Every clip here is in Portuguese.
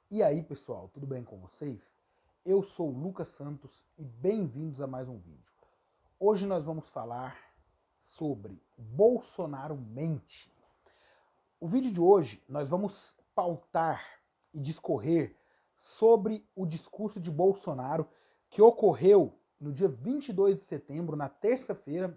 E aí, pessoal, tudo bem com vocês? Eu sou o Lucas Santos e bem-vindos a mais um vídeo. Hoje nós vamos falar sobre Bolsonaro mente. O vídeo de hoje nós vamos pautar e discorrer sobre o discurso de Bolsonaro que ocorreu no dia 22 de setembro, na terça-feira,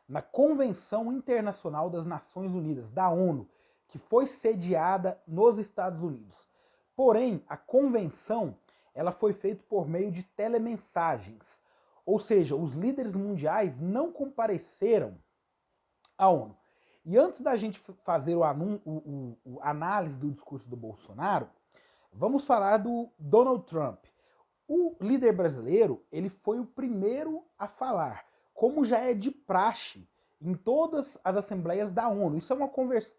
na Convenção Internacional das Nações Unidas, da ONU, que foi sediada nos Estados Unidos. Porém, a convenção ela foi feita por meio de telemensagens, ou seja, os líderes mundiais não compareceram à ONU. E antes da gente fazer o análise do discurso do Bolsonaro, vamos falar do Donald Trump. O líder brasileiro, ele foi o primeiro a falar, como já é de praxe em todas as assembleias da ONU. Isso é uma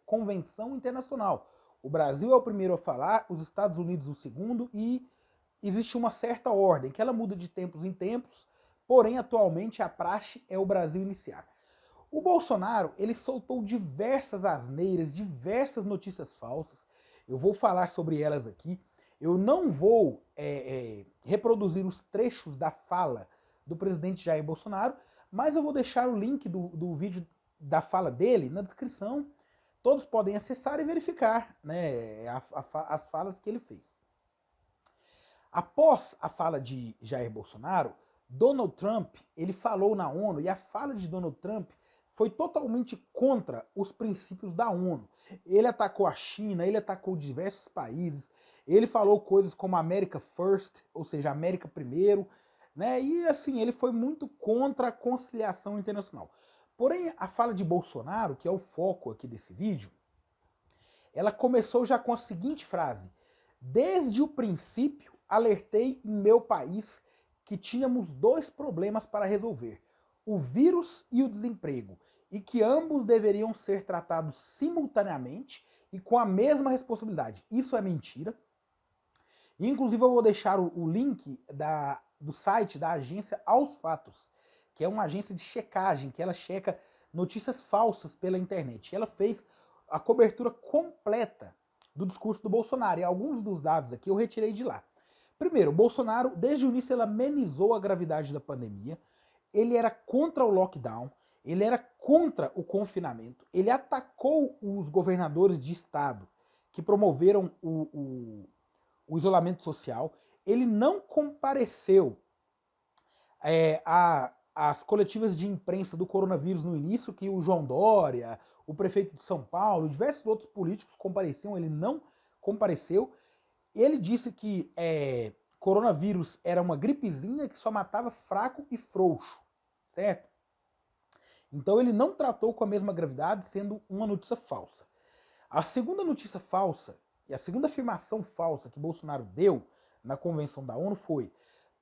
convenção internacional. O Brasil é o primeiro a falar, os Estados Unidos o segundo, e existe uma certa ordem, que ela muda de tempos em tempos, porém atualmente a praxe é o Brasil iniciar. O Bolsonaro, ele soltou diversas asneiras, diversas notícias falsas. Eu vou falar sobre elas aqui. Eu não vou reproduzir os trechos da fala do presidente Jair Bolsonaro, mas eu vou deixar o link do vídeo da fala dele na descrição. Todos podem acessar e verificar, né, as falas que ele fez. Após a fala de Jair Bolsonaro, Donald Trump ele falou na ONU, e a fala de Donald Trump foi totalmente contra os princípios da ONU. Ele atacou a China, ele atacou diversos países, ele falou coisas como America First, ou seja, América primeiro, né? E assim, ele foi muito contra a conciliação internacional. Porém, a fala de Bolsonaro, que é o foco aqui desse vídeo, ela começou já com a seguinte frase: desde o princípio, alertei em meu país que tínhamos dois problemas para resolver: o vírus e o desemprego, e que ambos deveriam ser tratados simultaneamente e com a mesma responsabilidade. Isso é mentira. Inclusive eu vou deixar o link do site da agência Aos Fatos, que é uma agência de checagem, que ela checa notícias falsas pela internet. Ela fez a cobertura completa do discurso do Bolsonaro, e alguns dos dados aqui eu retirei de lá. Primeiro, o Bolsonaro, desde o início, ele amenizou a gravidade da pandemia, ele era contra o lockdown, ele era contra o confinamento, ele atacou os governadores de estado que promoveram o isolamento social, ele não compareceu às coletivas de imprensa do coronavírus no início, que o João Dória, o prefeito de São Paulo, diversos outros políticos compareciam, ele não compareceu. Ele disse que coronavírus era uma gripezinha que só matava fraco e frouxo, certo? Então ele não tratou com a mesma gravidade, sendo uma notícia falsa. A segunda notícia falsa e a segunda afirmação falsa que Bolsonaro deu na convenção da ONU foi: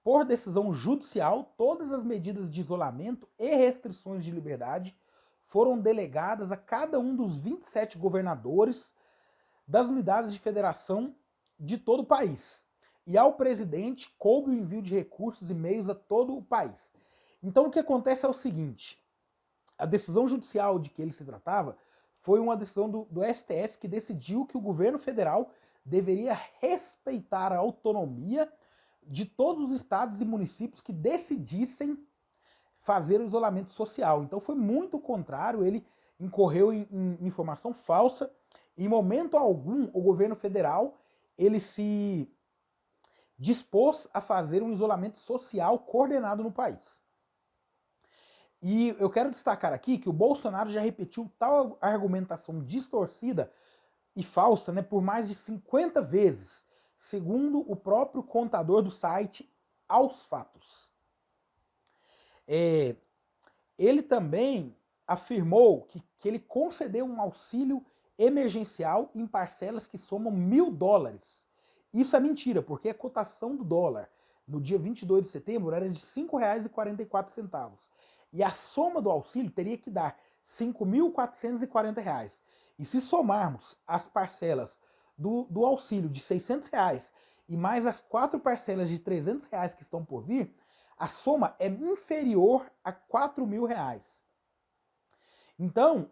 por decisão judicial, todas as medidas de isolamento e restrições de liberdade foram delegadas a cada um dos 27 governadores das unidades de federação de todo o país. E ao presidente coube o envio de recursos e meios a todo o país. Então o que acontece é o seguinte: a decisão judicial de que ele se tratava foi uma decisão do STF, que decidiu que o governo federal deveria respeitar a autonomia de todos os estados e municípios que decidissem fazer o isolamento social. Então foi muito contrário, ele incorreu em informação falsa. Em momento algum, o governo federal ele se dispôs a fazer um isolamento social coordenado no país. E eu quero destacar aqui que o Bolsonaro já repetiu tal argumentação distorcida e falsa, né, por mais de 50 vezes, segundo o próprio contador do site Aos Fatos. Ele também afirmou que ele concedeu um auxílio emergencial em parcelas que somam $1.000. Isso é mentira, porque a cotação do dólar no dia 22 de setembro era de R$ 5,44. E a soma do auxílio teria que dar R$ 5.440. E se somarmos as parcelas do auxílio de R$ 600 e mais as 4 parcelas de R$ 300 que estão por vir, a soma é inferior a R$ 4.000. Então,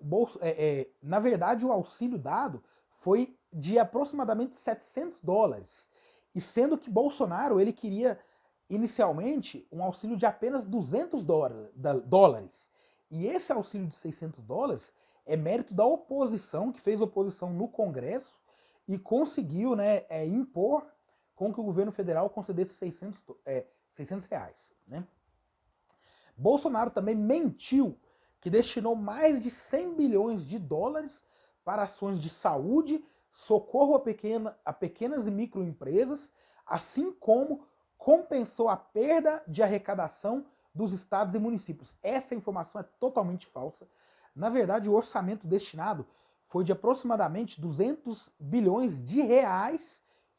na verdade, o auxílio dado foi de aproximadamente $700. E sendo que Bolsonaro ele queria inicialmente um auxílio de apenas $200. E esse auxílio de $600 é mérito da oposição, que fez oposição no Congresso e conseguiu, né, impor com que o governo federal concedesse R$ 600, né? Bolsonaro também mentiu que destinou mais de $100 bilhões para ações de saúde, socorro a pequenas e microempresas, assim como compensou a perda de arrecadação dos estados e municípios. Essa informação é totalmente falsa. Na verdade, o orçamento destinado foi de aproximadamente $200 bilhões,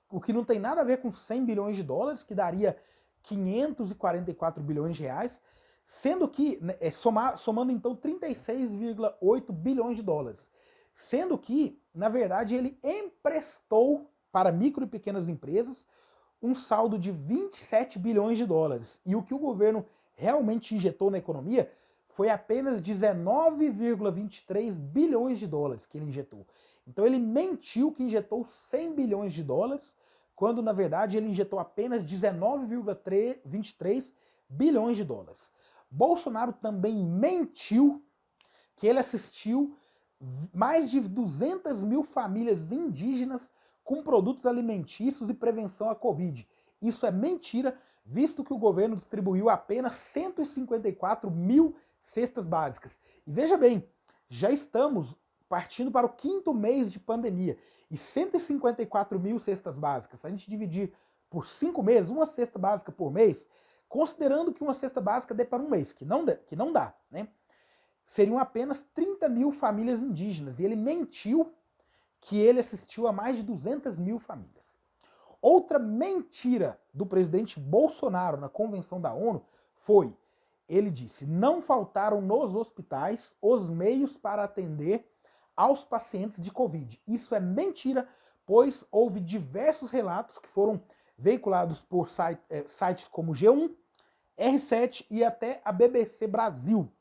o que não tem nada a ver com $100 bilhões, que daria R$ 544 bilhões, sendo que, somando então $36,8 bilhões, sendo que, na verdade, ele emprestou para micro e pequenas empresas um saldo de $27 bilhões. E o que o governo realmente injetou na economia foi apenas $19,23 bilhões que ele injetou. Então ele mentiu que injetou $100 bilhões, quando na verdade ele injetou apenas $19,23 bilhões. Bolsonaro também mentiu que ele assistiu mais de 200 mil famílias indígenas com produtos alimentícios e prevenção à Covid. Isso é mentira, visto que o governo distribuiu apenas 154 mil cestas básicas. E veja bem, já estamos partindo para o 5º mês de pandemia. E 154 mil cestas básicas, se a gente dividir por 5 meses, uma cesta básica por mês, considerando que uma cesta básica dê para um mês, que não dá, né? Seriam apenas 30 mil famílias indígenas. E ele mentiu que ele assistiu a mais de 200 mil famílias. Outra mentira do presidente Bolsonaro na convenção da ONU foi, ele disse, não faltaram nos hospitais os meios para atender aos pacientes de Covid. Isso é mentira, pois houve diversos relatos que foram veiculados por sites como G1, R7 e até a BBC Brasil,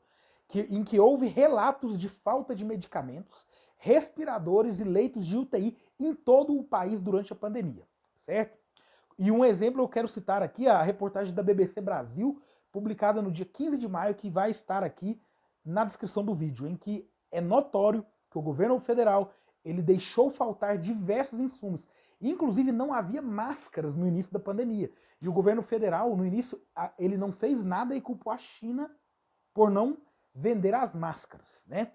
em que houve relatos de falta de medicamentos, respiradores e leitos de UTI em todo o país durante a pandemia, certo? E um exemplo eu quero citar aqui, a reportagem da BBC Brasil, publicada no dia 15 de maio, que vai estar aqui na descrição do vídeo, em que é notório que o governo federal ele deixou faltar diversos insumos. Inclusive não havia máscaras no início da pandemia. E o governo federal, no início, ele não fez nada e culpou a China por não vender as máscaras, né?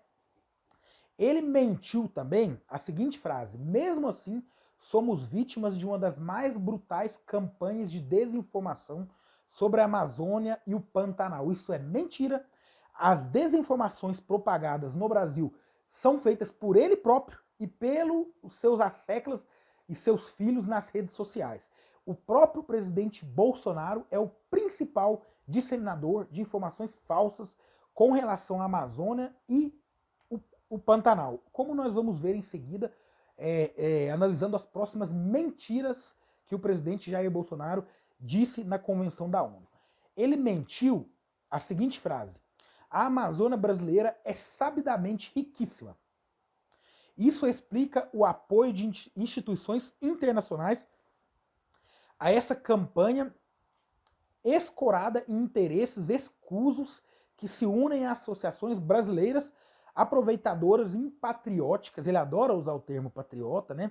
Ele mentiu também a seguinte frase: mesmo assim, somos vítimas de uma das mais brutais campanhas de desinformação sobre a Amazônia e o Pantanal. Isso é mentira. As desinformações propagadas no Brasil são feitas por ele próprio e pelos seus asseclas e seus filhos nas redes sociais. O próprio presidente Bolsonaro é o principal disseminador de informações falsas com relação à Amazônia e o Pantanal. Como nós vamos ver em seguida, analisando as próximas mentiras que o presidente Jair Bolsonaro disse na convenção da ONU. Ele mentiu a seguinte frase: a Amazônia brasileira é sabidamente riquíssima. Isso explica o apoio de instituições internacionais a essa campanha escorada em interesses escusos que se unem a associações brasileiras aproveitadoras e patrióticas, ele adora usar o termo patriota, né?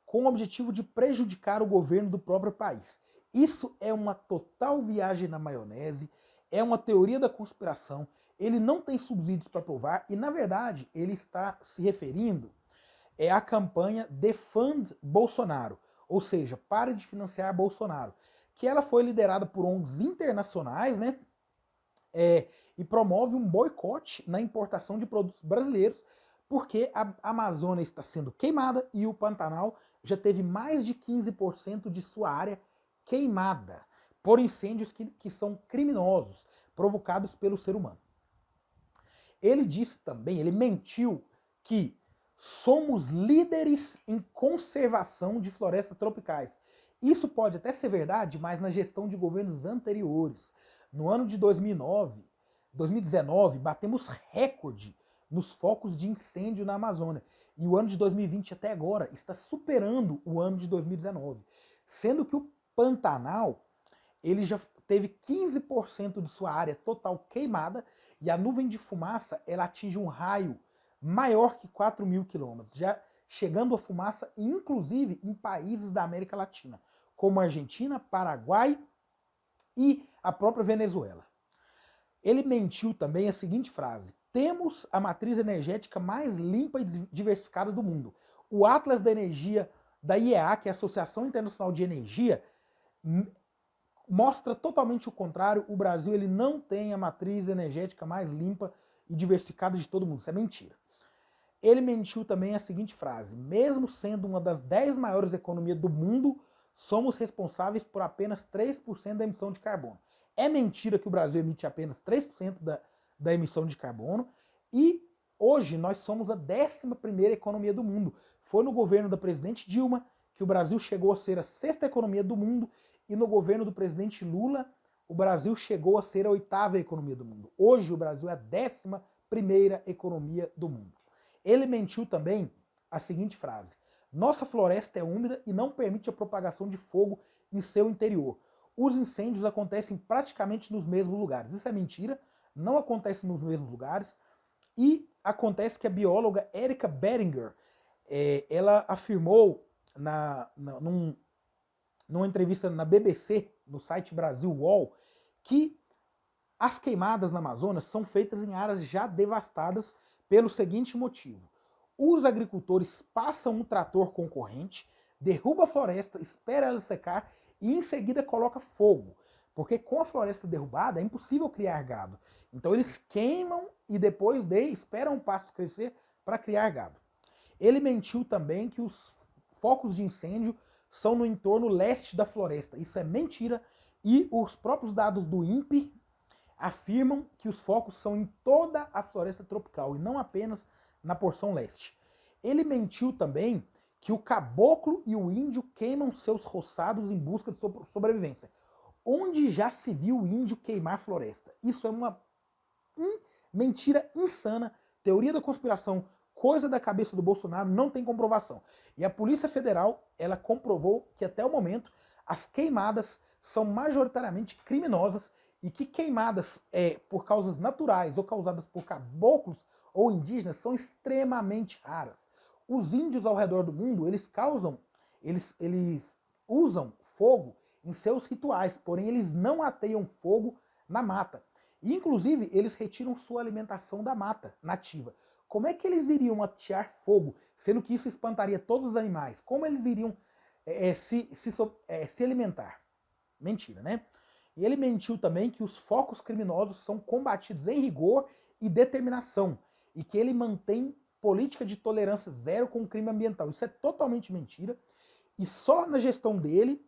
Com o objetivo de prejudicar o governo do próprio país. Isso é uma total viagem na maionese, é uma teoria da conspiração, ele não tem subsídios para provar e, na verdade, ele está se referindo à campanha Defund Bolsonaro, ou seja, pare de financiar Bolsonaro, que ela foi liderada por ONGs internacionais, né? E promove um boicote na importação de produtos brasileiros, porque a Amazônia está sendo queimada e o Pantanal já teve mais de 15% de sua área queimada por incêndios que são criminosos, provocados pelo ser humano. Ele disse também, ele mentiu que somos líderes em conservação de florestas tropicais. Isso pode até ser verdade, mas na gestão de governos anteriores. No ano de 2019, batemos recorde nos focos de incêndio na Amazônia. E o ano de 2020 até agora está superando o ano de 2019. Sendo que o Pantanal, ele já teve 15% de sua área total queimada e a nuvem de fumaça, ela atinge um raio maior que 4.000 quilômetros, já chegando a fumaça, inclusive, em países da América Latina, como Argentina, Paraguai e a própria Venezuela. Ele mentiu também a seguinte frase: temos a matriz energética mais limpa e diversificada do mundo. O Atlas da Energia da IEA, que é a Associação Internacional de Energia, mostra totalmente o contrário. O Brasil ele não tem a matriz energética mais limpa e diversificada de todo mundo. Isso é mentira. Ele mentiu também a seguinte frase: mesmo sendo uma das 10 maiores economias do mundo, somos responsáveis por apenas 3% da emissão de carbono. É mentira que o Brasil emite apenas 3% da emissão de carbono e hoje nós somos a 11ª economia do mundo. Foi no governo da presidente Dilma que o Brasil chegou a ser a 6ª economia do mundo e no governo do presidente Lula o Brasil chegou a ser a 8ª economia do mundo. Hoje o Brasil é a 11ª economia do mundo. Ele mentiu também a seguinte frase: nossa floresta é úmida e não permite a propagação de fogo em seu interior. Os incêndios acontecem praticamente nos mesmos lugares. Isso é mentira, não acontece nos mesmos lugares. E acontece que a bióloga Erika Beringer, ela afirmou numa entrevista na BBC, no site Brasil UOL, que as queimadas na Amazônia são feitas em áreas já devastadas pelo seguinte motivo: os agricultores passam um trator concorrente, derruba a floresta, espera ela secar e em seguida coloca fogo. Porque com a floresta derrubada é impossível criar gado. Então eles queimam e depois esperam o pasto crescer para criar gado. Ele mentiu também que os focos de incêndio são no entorno leste da floresta. Isso é mentira e os próprios dados do INPE afirmam que os focos são em toda a floresta tropical e não apenas na porção leste. Ele mentiu também que o caboclo e o índio queimam seus roçados em busca de sobrevivência. Onde já se viu o índio queimar floresta? Isso é uma mentira insana, teoria da conspiração, coisa da cabeça do Bolsonaro, não tem comprovação. E a Polícia Federal, ela comprovou que até o momento as queimadas são majoritariamente criminosas e que queimadas por causas naturais ou causadas por caboclos ou indígenas são extremamente raras. Os índios ao redor do mundo, eles usam fogo em seus rituais, porém eles não ateiam fogo na mata. E, inclusive, eles retiram sua alimentação da mata nativa. Como é que eles iriam atear fogo, sendo que isso espantaria todos os animais? Como eles iriam se alimentar? Mentira, né? E ele mentiu também que os focos criminosos são combatidos em rigor e determinação, e que ele mantém política de tolerância zero com o crime ambiental. Isso é totalmente mentira. E só na gestão dele,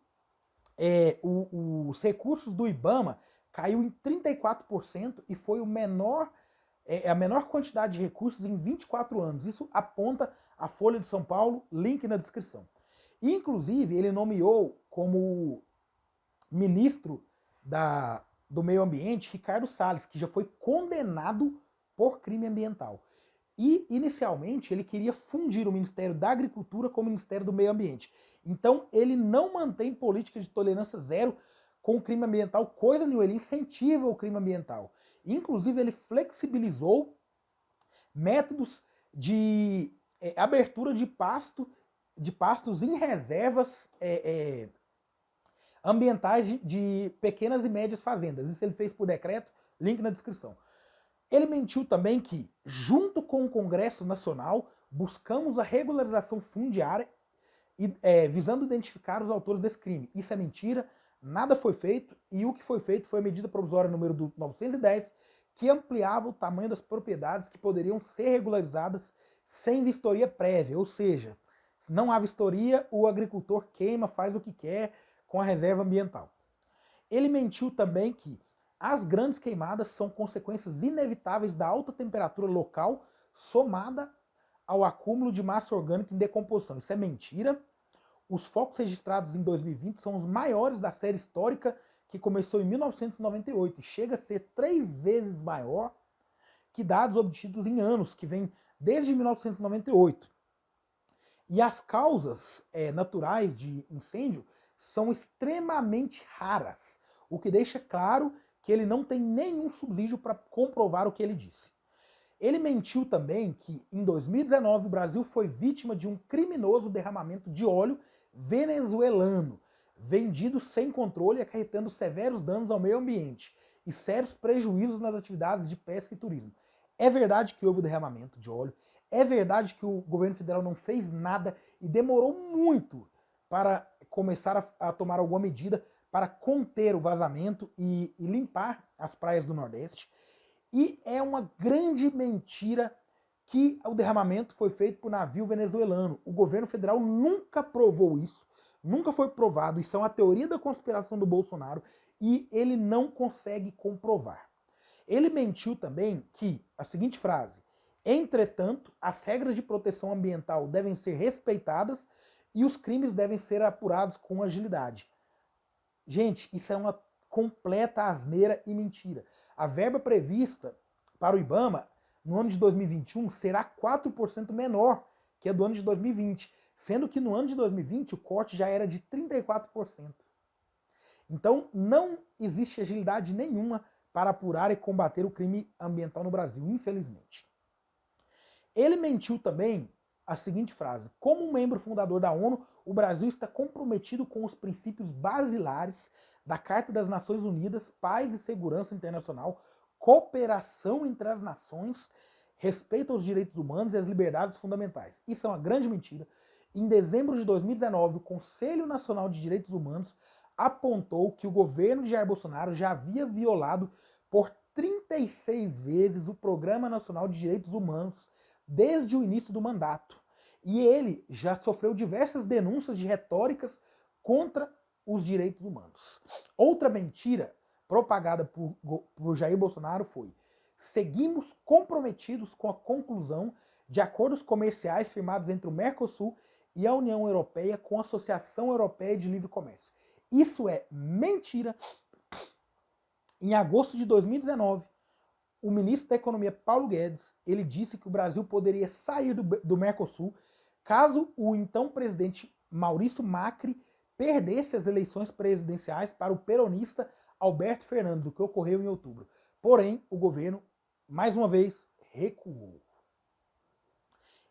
os recursos do IBAMA caiu em 34% e foi a menor quantidade de recursos em 24 anos. Isso aponta a Folha de São Paulo, link na descrição. E, inclusive, ele nomeou como ministro do Meio Ambiente Ricardo Salles, que já foi condenado por crime ambiental. E, inicialmente, ele queria fundir o Ministério da Agricultura com o Ministério do Meio Ambiente. Então, ele não mantém política de tolerância zero com o crime ambiental, coisa nenhuma, ele incentiva o crime ambiental. Inclusive, ele flexibilizou métodos de abertura de pastos em reservas ambientais de pequenas e médias fazendas. Isso ele fez por decreto, link na descrição. Ele mentiu também que, junto com o Congresso Nacional, buscamos a regularização fundiária visando identificar os autores desse crime. Isso é mentira, nada foi feito, e o que foi feito foi a medida provisória número 910, que ampliava o tamanho das propriedades que poderiam ser regularizadas sem vistoria prévia, ou seja, se não há vistoria, o agricultor queima, faz o que quer com a reserva ambiental. Ele mentiu também que as grandes queimadas são consequências inevitáveis da alta temperatura local somada ao acúmulo de massa orgânica em decomposição. Isso é mentira. Os focos registrados em 2020 são os maiores da série histórica que começou em 1998 e chega a ser 3 vezes maior que dados obtidos em anos, que vem desde 1998. E as causas naturais de incêndio são extremamente raras, o que deixa claro que ele não tem nenhum subsídio para comprovar o que ele disse. Ele mentiu também que em 2019 o Brasil foi vítima de um criminoso derramamento de óleo venezuelano, vendido sem controle, acarretando severos danos ao meio ambiente e sérios prejuízos nas atividades de pesca e turismo. É verdade que houve o derramamento de óleo, é verdade que o governo federal não fez nada e demorou muito para começar a tomar alguma medida para conter o vazamento e limpar as praias do Nordeste. E é uma grande mentira que o derramamento foi feito por navio venezuelano. O governo federal nunca provou isso, nunca foi provado. Isso é uma teoria da conspiração do Bolsonaro e ele não consegue comprovar. Ele mentiu também que, a seguinte frase, entretanto, as regras de proteção ambiental devem ser respeitadas e os crimes devem ser apurados com agilidade. Gente, isso é uma completa asneira e mentira. A verba prevista para o IBAMA no ano de 2021 será 4% menor que a do ano de 2020, sendo que no ano de 2020 o corte já era de 34%. Então não existe agilidade nenhuma para apurar e combater o crime ambiental no Brasil, infelizmente. Ele mentiu também a seguinte frase: como membro fundador da ONU, o Brasil está comprometido com os princípios basilares da Carta das Nações Unidas, paz e segurança internacional, cooperação entre as nações, respeito aos direitos humanos e às liberdades fundamentais. Isso é uma grande mentira. Em dezembro de 2019, o Conselho Nacional de Direitos Humanos apontou que o governo de Jair Bolsonaro já havia violado por 36 vezes o Programa Nacional de Direitos Humanos desde o início do mandato. E ele já sofreu diversas denúncias de retóricas contra os direitos humanos. Outra mentira propagada por Jair Bolsonaro foi: seguimos comprometidos com a conclusão de acordos comerciais firmados entre o Mercosul e a União Europeia com a Associação Europeia de Livre Comércio. Isso é mentira. Em agosto de 2019, o ministro da Economia, Paulo Guedes, ele disse que o Brasil poderia sair do Mercosul caso o então presidente Maurício Macri perdesse as eleições presidenciais para o peronista Alberto Fernandes, o que ocorreu em outubro. Porém, o governo, mais uma vez, recuou.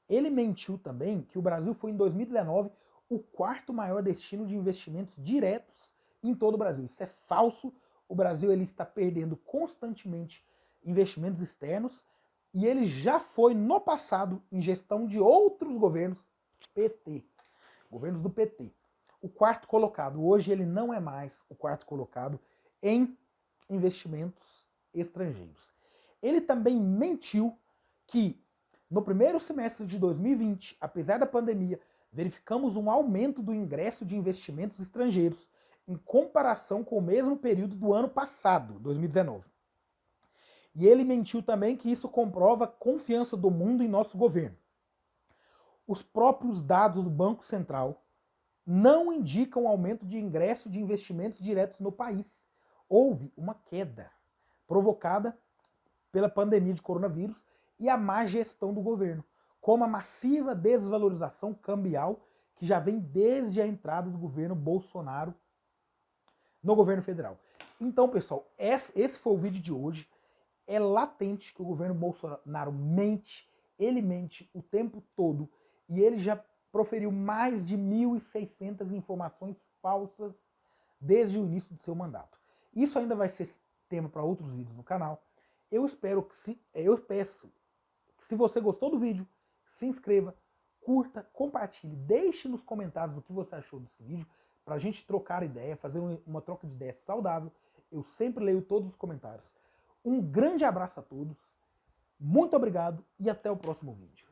Ele mentiu também que o Brasil foi, em 2019, o quarto maior destino de investimentos diretos em todo o Brasil. Isso é falso. O Brasil ele está perdendo constantemente investimentos externos e ele já foi no passado em gestão de outros governos PT, governos do PT. O quarto colocado, hoje ele não é mais o quarto colocado em investimentos estrangeiros. Ele também mentiu que no primeiro semestre de 2020, apesar da pandemia, verificamos um aumento do ingresso de investimentos estrangeiros em comparação com o mesmo período do ano passado, 2019. E ele mentiu também que isso comprova a confiança do mundo em nosso governo. Os próprios dados do Banco Central não indicam aumento de ingresso de investimentos diretos no país. Houve uma queda provocada pela pandemia de coronavírus e a má gestão do governo, como a massiva desvalorização cambial que já vem desde a entrada do governo Bolsonaro no governo federal. Então, pessoal, esse foi o vídeo de hoje. É latente que o governo Bolsonaro mente, ele mente o tempo todo e ele já proferiu mais de 1.600 informações falsas desde o início do seu mandato. Isso ainda vai ser tema para outros vídeos no canal. Eu peço que se você gostou do vídeo, se inscreva, curta, compartilhe, deixe nos comentários o que você achou desse vídeo, para a gente trocar ideia, fazer uma troca de ideias saudável. Eu sempre leio todos os comentários. Um grande abraço a todos, muito obrigado e até o próximo vídeo.